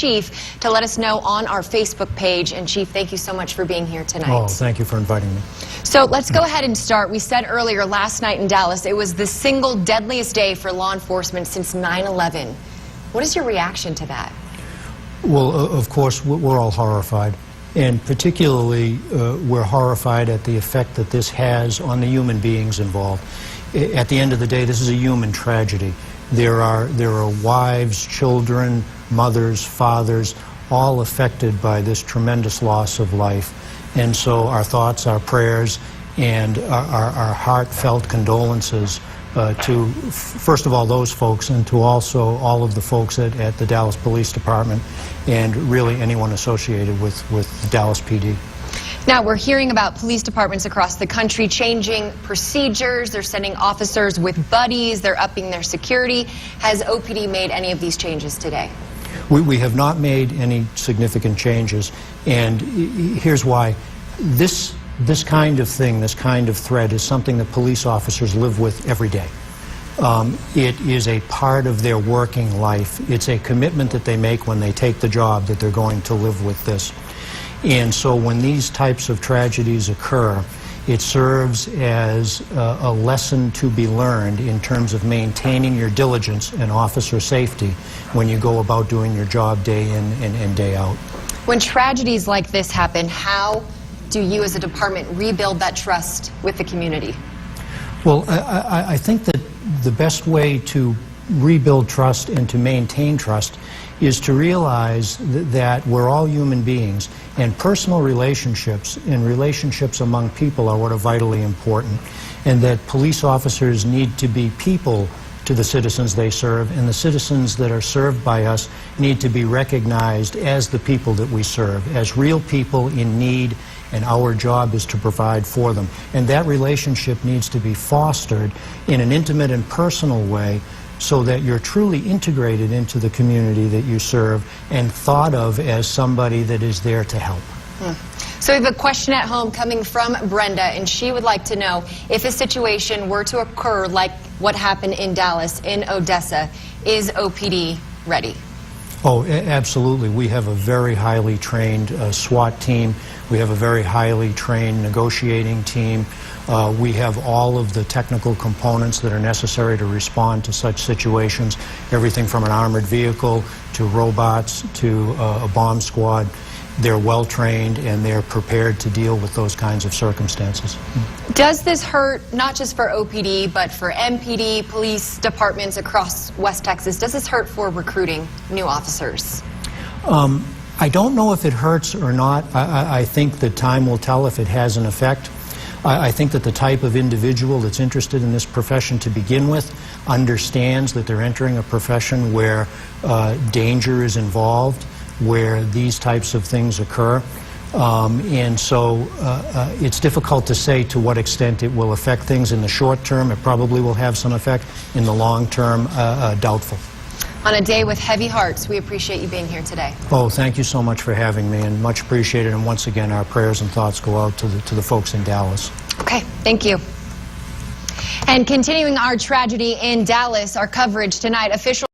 Chief to let us know on our Facebook page. And Chief, thank you so much for being here tonight. Oh, thank you for inviting me. So let's go ahead and start. We said earlier last night in Dallas, it was the single deadliest day for law enforcement since 9/11. What is your reaction to that? Well, of course, we're all horrified. And particularly, we're horrified at the effect that this has on the human beings involved. At the end of the day, this is a human tragedy. There are wives, children, mothers, fathers, all affected by this tremendous loss of life. And so our thoughts, our prayers, and our heartfelt condolences to, first of all, those folks, and to also all of the folks at the Dallas Police Department, and really anyone associated with the Dallas PD. Now, we're hearing about police departments across the country changing procedures. They're sending officers with buddies. They're upping their security. Has OPD made any of these changes today? We have not made any significant changes, and here's why. This kind of thing, this kind of threat, is something that police officers live with every day. It is a part of their working life. It's a commitment that they make when they take the job that they're going to live with this. And so when these types of tragedies occur, it serves as a lesson to be learned in terms of maintaining your diligence and officer safety when you go about doing your job day in and day out. When tragedies like this happen, how do you as a department rebuild that trust with the community? Well, I think that the best way to rebuild trust and to maintain trust is to realize that we're all human beings, and personal relationships and relationships among people are what are vitally important, and that police officers need to be people to the citizens they serve, and the citizens that are served by us need to be recognized as the people that we serve, as real people in need, and our job is to provide for them. And that relationship needs to be fostered in an intimate and personal way so that you're truly integrated into the community that you serve and thought of as somebody that is there to help. So we have a question at home coming from Brenda, and she would like to know, if a situation were to occur like what happened in Dallas, in Odessa, is OPD ready? Oh, absolutely. We have a very highly trained SWAT team. We have a very highly trained negotiating team. We have all of the technical components that are necessary to respond to such situations, everything from an armored vehicle to robots to a bomb squad. They're well trained and they're prepared to deal with those kinds of circumstances. Does this hurt not just for OPD but for MPD, police departments across West Texas? Does this hurt for recruiting new officers? I don't know if it hurts or not. I think that time will tell if it has an effect. I think that the type of individual that's interested in this profession to begin with understands that they're entering a profession where danger is involved, where these types of things occur. And so it's difficult to say to what extent it will affect things. In the short term, it probably will have some effect. In the long term, doubtful. On a day with heavy hearts, we appreciate you being here today. Oh, thank you so much for having me, and much appreciated. And once again, our prayers and thoughts go out to the folks in Dallas. Okay, thank you. And continuing our tragedy in Dallas, our coverage tonight, officials